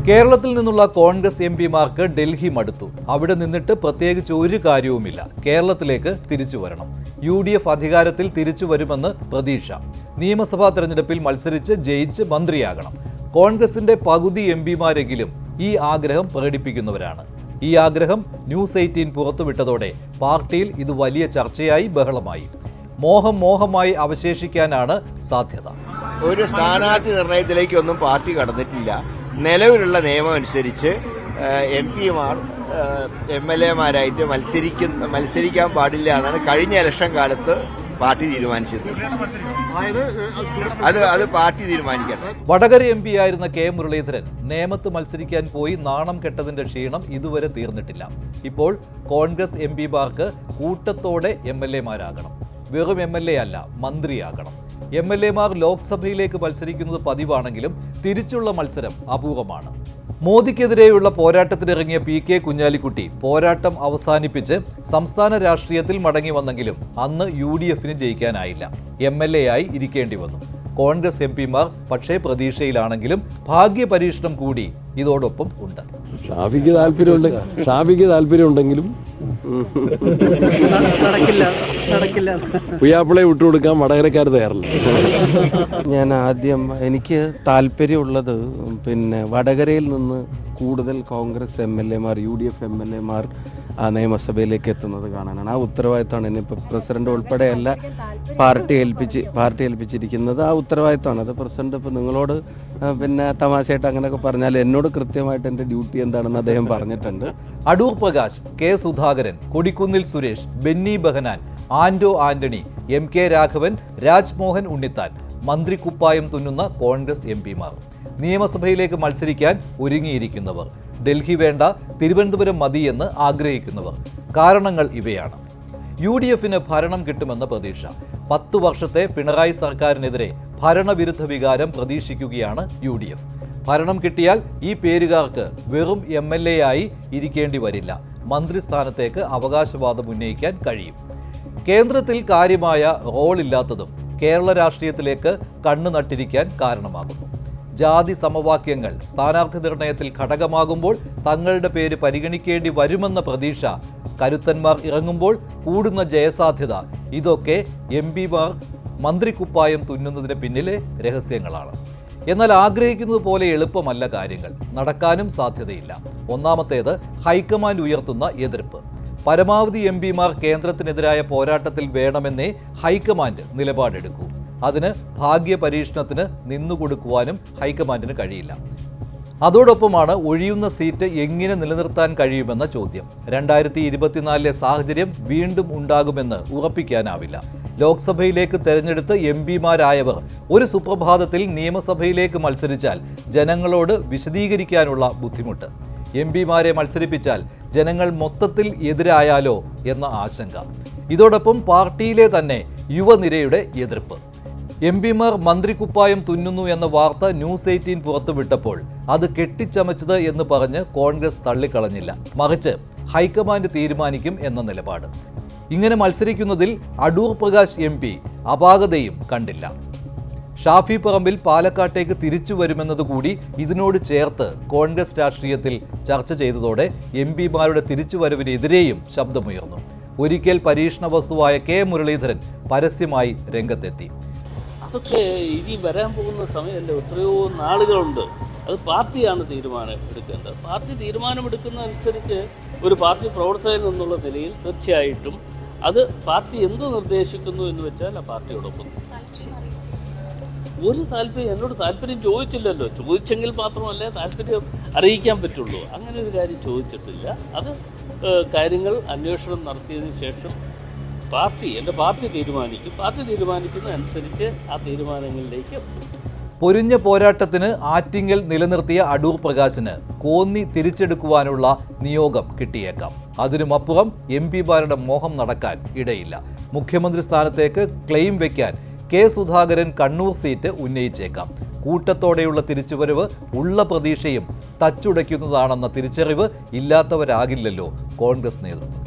കേരളത്തിൽ നിന്നുള്ള കോൺഗ്രസ് എംപിമാർക്ക് ഡൽഹി മടുത്തു. അവിടെ നിന്നിട്ട് പ്രത്യേകിച്ച് ഒരു കാര്യവുമില്ല. കേരളത്തിലേക്ക് തിരിച്ചു വരണം. UDF അധികാരത്തിൽ തിരിച്ചു വരുമെന്ന് പ്രതീക്ഷ. നിയമസഭാ തെരഞ്ഞെടുപ്പിൽ മത്സരിച്ച് ജയിച്ച് മന്ത്രിയാകണം. കോൺഗ്രസിന്റെ പകുതി എംപിമാരെങ്കിലും ഈ ആഗ്രഹം പ്രകടിപ്പിക്കുന്നവരാണ്. ഈ ആഗ്രഹം ന്യൂസ് 18 പുറത്തുവിട്ടതോടെ പാർട്ടിയിൽ ഇത് വലിയ ചർച്ചയായി, ബഹളമായി. മോഹമായി അവശേഷിക്കാനാണ് സാധ്യത. ഒരു സ്ഥാനാർത്ഥി നിർണയത്തിലേക്കൊന്നും പാർട്ടി കടന്നിട്ടില്ല. നിലവിലുള്ള നിയമം അനുസരിച്ച് MP-മാർ MLA-മാരായിട്ട് മത്സരിക്കാൻ പാടില്ല എന്നാണ് കഴിഞ്ഞ ഇലക്ഷൻ കാലത്ത് പാർട്ടി തീരുമാനിച്ചത്. അത് പാർട്ടി തീരുമാനിക്കണം. വടകര MP ആയിരുന്ന K. മുരളീധരൻ നേമത്ത് മത്സരിക്കാൻ പോയി നാണം കെട്ടതിന്റെ ക്ഷീണം ഇതുവരെ തീർന്നിട്ടില്ല. ഇപ്പോൾ കോൺഗ്രസ് MP-മാർക്ക് കൂട്ടത്തോടെ MLA-മാരാകണം. വെറും MLA അല്ല, മന്ത്രിയാകണം. MLA-മാർ ലോക്സഭയിലേക്ക് മത്സരിക്കുന്നത് പതിവാണെങ്കിലും തിരിച്ചുള്ള മത്സരം അപൂർവമാണ്. മോദിക്കെതിരെയുള്ള പോരാട്ടത്തിനിറങ്ങിയ PK കുഞ്ഞാലിക്കുട്ടി പോരാട്ടം അവസാനിപ്പിച്ച് സംസ്ഥാന രാഷ്ട്രീയത്തിൽ മടങ്ങി വന്നെങ്കിലും അന്ന് UDF-ന് ജയിക്കാനായില്ല. MLA ആയി ഇരിക്കേണ്ടി വന്നു. കോൺഗ്രസ് MP-മാർ പക്ഷേ പ്രതീക്ഷയിലാണെങ്കിലും ഭാഗ്യ പരീക്ഷണം കൂടി ഇതോടൊപ്പം ഉണ്ട്. ഷാഫിക്ക് താല്പര്യമുണ്ടെങ്കിലും പുയ്യാപ്പിളെ വിട്ടുകൊടുക്കാൻ വടകരക്കാർ തയ്യാറില്ല. ഞാൻ ആദ്യം എനിക്ക് താല്പര്യമുള്ളത് വടകരയിൽ നിന്ന് കൂടുതൽ കോൺഗ്രസ് MLA-മാർ UDF MLA-മാർ ആ നിയമസഭയിലേക്ക് എത്തുന്നത് കാണാനാണ്. ആ ഉത്തരവാദിത്തമാണ് ഇന്നിപ്പോൾ പ്രസിഡന്റ് ഉൾപ്പെടെയല്ല പാർട്ടി ഏൽപ്പിച്ചിരിക്കുന്നത്. ആ ഉത്തരവാദിത്തമാണ്. അത് പ്രസിഡന്റ് ഇപ്പോൾ നിങ്ങളോട് തമാശയായിട്ട് അങ്ങനെയൊക്കെ പറഞ്ഞാൽ എന്നോട് കൃത്യമായിട്ട് എൻ്റെ ഡ്യൂട്ടി എന്താണെന്ന് അദ്ദേഹം പറഞ്ഞിട്ടുണ്ട്. അടൂർ പ്രകാശ്, K. സുധാകരൻ, കൊടിക്കുന്നിൽ സുരേഷ്, ബെന്നി ബെഹനാൻ, ആന്റോ ആന്റണി, MK രാഘവൻ, രാജ്മോഹൻ ഉണ്ണിത്താൻ, മന്ത്രിക്കുപ്പായം തുന്നുന്ന കോൺഗ്രസ് MP-മാർ. നിയമസഭയിലേക്ക് മത്സരിക്കാൻ ഒരുങ്ങിയിരിക്കുന്നവർ. ഡൽഹി വേണ്ട, തിരുവനന്തപുരം മതിയെന്ന് ആഗ്രഹിക്കുന്നവർ. കാരണങ്ങൾ ഇവയാണ്. UDF-ന് ഭരണം കിട്ടുമെന്ന പ്രതീക്ഷ. 10 വർഷത്തെ പിണറായി സർക്കാരിനെതിരെ ഭരണവിരുദ്ധ വികാരം പ്രതീക്ഷിക്കുകയാണ് UDF. ഭരണം കിട്ടിയാൽ ഈ പേരുകാർക്ക് വെറും MLA ആയി ഇരിക്കേണ്ടി വരില്ല. മന്ത്രിസ്ഥാനത്തേക്ക് അവകാശവാദം ഉന്നയിക്കാൻ കഴിയും. കേന്ദ്രത്തിൽ കാര്യമായ റോളില്ലാത്തതും കേരള രാഷ്ട്രീയത്തിലേക്ക് കണ്ണു നട്ടിരിക്കാൻ കാരണമാകുന്നു. ജാതി സമവാക്യങ്ങൾ സ്ഥാനാർത്ഥി നിർണയത്തിൽ ഘടകമാകുമ്പോൾ തങ്ങളുടെ പേര് പരിഗണിക്കേണ്ടി വരുമെന്ന പ്രതീക്ഷ, കരുത്തന്മാർ ഇറങ്ങുമ്പോൾ കൂടുന്ന ജയസാധ്യത, ഇതൊക്കെ MP-മാർ മന്ത്രിക്കുപ്പായം തുന്നുന്നതിന് പിന്നിലെ രഹസ്യങ്ങളാണ്. എന്നാൽ ആഗ്രഹിക്കുന്നത് പോലെ എളുപ്പമല്ല കാര്യങ്ങൾ. നടക്കാനും സാധ്യതയില്ല. ഒന്നാമത്തേത് ഹൈക്കമാൻഡ് ഉയർത്തുന്ന എതിർപ്പ്. പരമാവധി MP-മാർ കേന്ദ്രത്തിനെതിരായ പോരാട്ടത്തിൽ വേണമെന്നേ ഹൈക്കമാൻഡ് നിലപാടെടുക്കൂ. അതിന് ഭാഗ്യ പരീക്ഷണത്തിന് നിന്നുകൊടുക്കുവാനും ഹൈക്കമാൻഡിന് കഴിയില്ല. അതോടൊപ്പമാണ് ഒഴിയുന്ന സീറ്റ് എങ്ങനെ നിലനിർത്താൻ കഴിയുമെന്ന ചോദ്യം. 2024 സാഹചര്യം വീണ്ടും ഉണ്ടാകുമെന്ന് ഉറപ്പിക്കാനാവില്ല. ലോക്സഭയിലേക്ക് തെരഞ്ഞെടുത്ത് MP-മാരായവർ ഒരു സുപ്രഭാതത്തിൽ നിയമസഭയിലേക്ക് മത്സരിച്ചാൽ ജനങ്ങളോട് വിശദീകരിക്കാനുള്ള ബുദ്ധിമുട്ട്. MP-മാരെ മത്സരിപ്പിച്ചാൽ ജനങ്ങൾ മൊത്തത്തിൽ എതിരായാലോ എന്ന ആശങ്ക. ഇതോടൊപ്പം പാർട്ടിയിലെ തന്നെ യുവനിരയുടെ എതിർപ്പ്. MP-മാർ മന്ത്രിക്കുപ്പായം തുന്നുന്നു എന്ന വാർത്ത ന്യൂസ് 18 പുറത്തുവിട്ടപ്പോൾ അത് കെട്ടിച്ചമച്ചത് എന്ന് പറഞ്ഞ് കോൺഗ്രസ് തള്ളിക്കളഞ്ഞില്ല. മറിച്ച് ഹൈക്കമാൻഡ് തീരുമാനിക്കും എന്ന നിലപാട്. ഇങ്ങനെ മത്സരിക്കുന്നതിൽ അടൂർ പ്രകാശ് MP അപാകതയും കണ്ടില്ല. ഷാഫി പറമ്പിൽ പാലക്കാട്ടേക്ക് തിരിച്ചു വരുമെന്നതുകൂടി ഇതിനോട് ചേർത്ത് കോൺഗ്രസ് രാഷ്ട്രീയത്തിൽ ചർച്ച ചെയ്തതോടെ MP-മാരുടെ തിരിച്ചുവരവിനെതിരെയും ശബ്ദമുയർന്നു. ഒരിക്കൽ പരീക്ഷണ വസ്തുവായ K. മുരളീധരൻ പരസ്യമായി രംഗത്തെത്തി. അതൊക്കെ ഇനി വരാൻ പോകുന്ന സമയമല്ല, എത്രയോ നാളുകളുണ്ട്. അത് പാർട്ടിയാണ് തീരുമാനം എടുക്കേണ്ടത്. പാർട്ടി തീരുമാനമെടുക്കുന്നതനുസരിച്ച് ഒരു പാർട്ടി പ്രവർത്തകൻ എന്നുള്ള നിലയിൽ തീർച്ചയായിട്ടും അത് പാർട്ടി എന്ത് നിർദ്ദേശിക്കുന്നു എന്ന് വെച്ചാൽ ആ പാർട്ടിയോടൊപ്പം. ഒരു താല്പര്യം എന്നോട് താല്പര്യം ചോദിച്ചില്ലല്ലോ. ചോദിച്ചെങ്കിൽ മാത്രമല്ല താല്പര്യം അറിയിക്കാൻ പറ്റുള്ളൂ. അങ്ങനെ ഒരു കാര്യം ചോദിച്ചിട്ടില്ല. അത് കാര്യങ്ങൾ അന്വേഷണം നടത്തിയതിന് ശേഷം എൻ്റെ പാർട്ടി തീരുമാനിക്കും. പാർട്ടി തീരുമാനിക്കുന്നതനുസരിച്ച് ആ തീരുമാനങ്ങളിലേക്ക്. പൊരിഞ്ഞ പോരാട്ടത്തിന് ആറ്റിങ്ങൽ നിലനിർത്തിയ അടൂർ പ്രകാശിന് കോന്നി തിരിച്ചെടുക്കുവാനുള്ള നിയോഗം കിട്ടിയേക്കാം. അതിനുമപ്പുറം MP-മാരുടെ മോഹം നടക്കാൻ ഇടയില്ല. മുഖ്യമന്ത്രി സ്ഥാനത്തേക്ക് ക്ലെയിം വയ്ക്കാൻ K. സുധാകരൻ കണ്ണൂർ സീറ്റ് ഉന്നയിച്ചേക്കാം. കൂട്ടത്തോടെയുള്ള തിരിച്ചുവരവ് ഉള്ള പ്രതീക്ഷയും തച്ചുടയ്ക്കുന്നതാണെന്ന തിരിച്ചറിവ് ഇല്ലാത്തവരാകില്ലല്ലോ കോൺഗ്രസ് നേതൃത്വം.